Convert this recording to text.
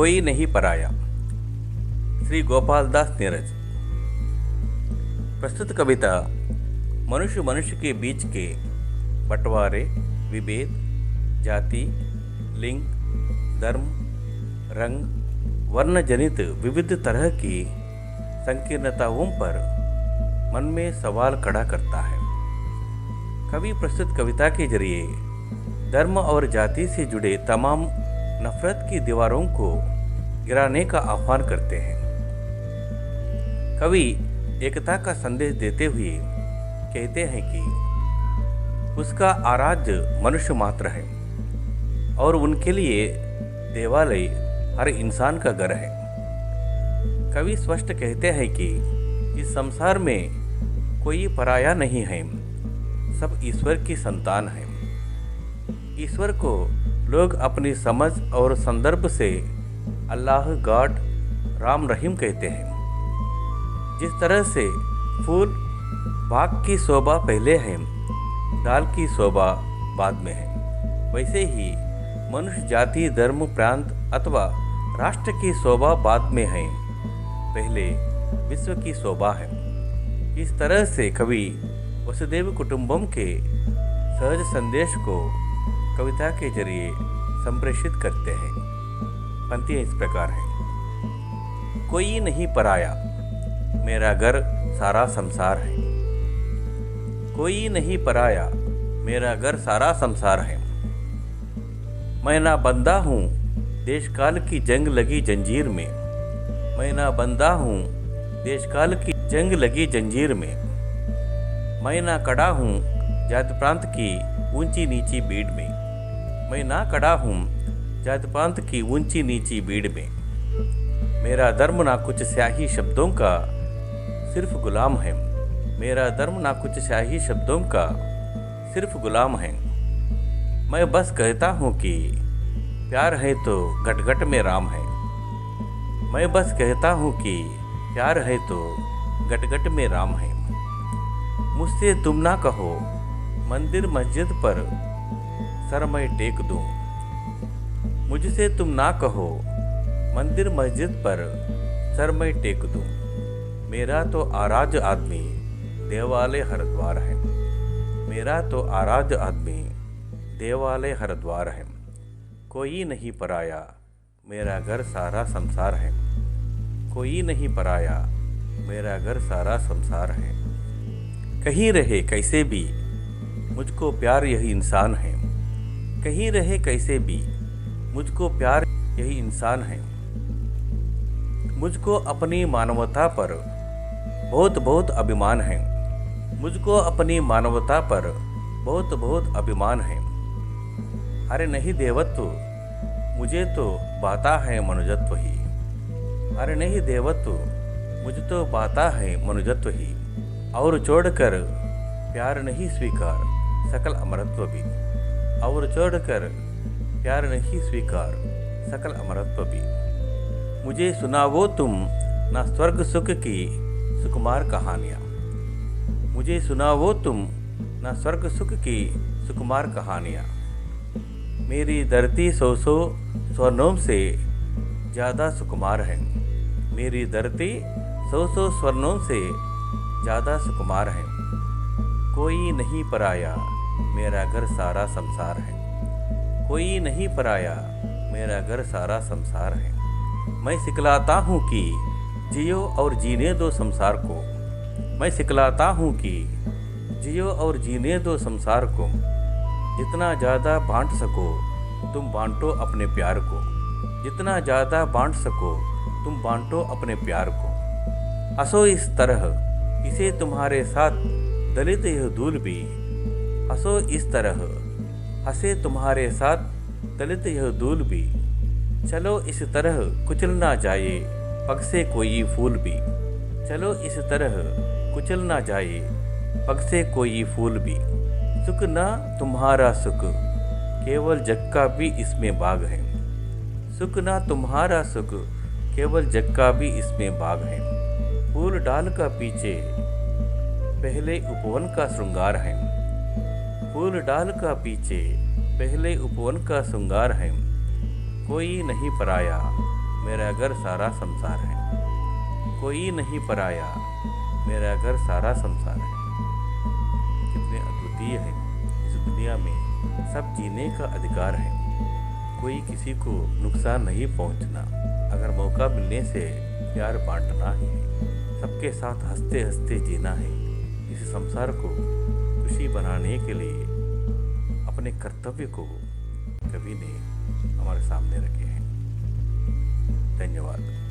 कोई नहीं पराया। श्री गोपाल दास नीरज। प्रस्तुत कविता मनुष्य मनुष्य के बीच के बंटवारे, विभेद, जाति, लिंग, धर्म, रंग, वर्ण जनित विविध तरह की संकीर्णताओं पर मन में सवाल खड़ा करता है। कवि प्रस्तुत कविता के जरिए धर्म और जाति से जुड़े तमाम नफरत की दीवारों को गिराने का आह्वान करते हैं। कवि एकता का संदेश देते हुए कहते हैं कि उसका आराध्य मनुष्य मात्र है और उनके लिए देवालय हर इंसान का घर है। कवि स्पष्ट कहते हैं कि इस संसार में कोई पराया नहीं है, सब ईश्वर की संतान है। ईश्वर को लोग अपनी समझ और संदर्भ से अल्लाह, गॉड, राम, रहीम कहते हैं। जिस तरह से फूल बाग की शोभा पहले है, डाल की शोभा बाद में है, वैसे ही मनुष्य जाति, धर्म, प्रांत अथवा राष्ट्र की शोभा बाद में है, पहले विश्व की शोभा है। इस तरह से कवि वसुधैव कुटुंबकम के सहज संदेश को कविता के जरिए संप्रेषित करते हैं। पंक्तियाँ इस प्रकार हैं। कोई नहीं पराया, मेरा घर सारा संसार है। कोई नहीं पराया, मेरा घर सारा संसार है। मैं ना बंदा हूँ देश काल की जंग लगी जंजीर में। मैं ना बंदा हूँ देश काल की जंग लगी जंजीर में। मैं ना कड़ा हूँ जाति प्रांत की ऊंची नीची भीड़ में। मैं ना कड़ा हूँ जाति प्रांत की ऊंची नीची भीड़ में। मेरा धर्म ना कुछ स्याही शब्दों का सिर्फ गुलाम है। मेरा धर्म ना कुछ स्याही शब्दों का सिर्फ गुलाम है। मैं बस कहता हूँ कि प्यार है तो घट घट में राम है। मैं बस कहता हूँ कि प्यार है तो घट घट में राम है। मुझसे तुम ना कहो मंदिर मस्जिद पर सर मैं टेक दूं। मुझसे तुम ना कहो मंदिर मस्जिद पर सर मैं टेक दूं। मेरा तो आराध्य आदमी देवालय हर द्वार है। मेरा तो आराध्य आदमी देवालय हर द्वार है। कोई नहीं पराया, मेरा घर सारा संसार है। कोई नहीं पराया, मेरा घर सारा संसार है। कहीं रहे कैसे भी मुझको प्यार यही इंसान है। कहीं रहे कैसे भी मुझको प्यार यही इंसान है। मुझको अपनी मानवता पर बहुत बहुत अभिमान है। मुझको अपनी मानवता पर बहुत बहुत अभिमान है। अरे नहीं देवत्व, मुझे तो बाता है मनुजत्व ही। अरे नहीं देवत्व, मुझे तो बाता है मनुजत्व ही। और छोड़कर प्यार नहीं स्वीकार सकल अमरत्व भी। और छोड़कर प्यार नहीं स्वीकार सकल अमरत्व भी। मुझे सुनावो तुम ना स्वर्ग सुख की सुकुमार कहानियाँ। मुझे सुनावो तुम ना स्वर्ग सुख की सुकुमार कहानियाँ। मेरी धरती सौ सौ स्वर्णों से ज़्यादा सुकुमार है। मेरी धरती सौ सौ स्वर्णों से ज़्यादा सुकुमार है। कोई नहीं पराया, मेरा घर सारा संसार है। कोई नहीं पराया, मेरा घर सारा संसार है। मैं सिखलाता हूँ कि जियो और जीने दो संसार को। मैं सिखलाता हूँ कि जियो और जीने दो संसार को। जितना ज़्यादा बांट सको तुम बांटो अपने प्यार को। जितना ज़्यादा बांट सको तुम बांटो अपने प्यार को। हंसो इस तरह इसे तुम्हारे साथ दलित यह धूल भी। हंसो इस तरह हंसे तुम्हारे साथ दलित यह धूल भी। चलो इस तरह कुचल ना जाए पग से कोई फूल भी। चलो इस तरह कुचल ना जाए पग से कोई फूल भी। सुख ना तुम्हारा सुख केवल जग का भी इसमें बाग है। सुख ना तुम्हारा सुख केवल जग का भी इसमें बाग है। फूल डाल का पीछे पहले उपवन का श्रृंगार है। फूल डाल का पीछे पहले उपवन का श्रृंगार है। कोई नहीं पराया, मेरा घर सारा संसार है। कोई नहीं पराया, मेरा घर सारा संसार है। कितने अद्वितीय है। इस दुनिया में सब जीने का अधिकार है। कोई किसी को नुकसान नहीं पहुंचना। अगर मौका मिलने से प्यार बांटना है। सबके साथ हंसते हंसते जीना है। इस संसार को खुशी बनाने के लिए अपने कर्तव्य को कवि ने हमारे सामने रखे हैं। धन्यवाद।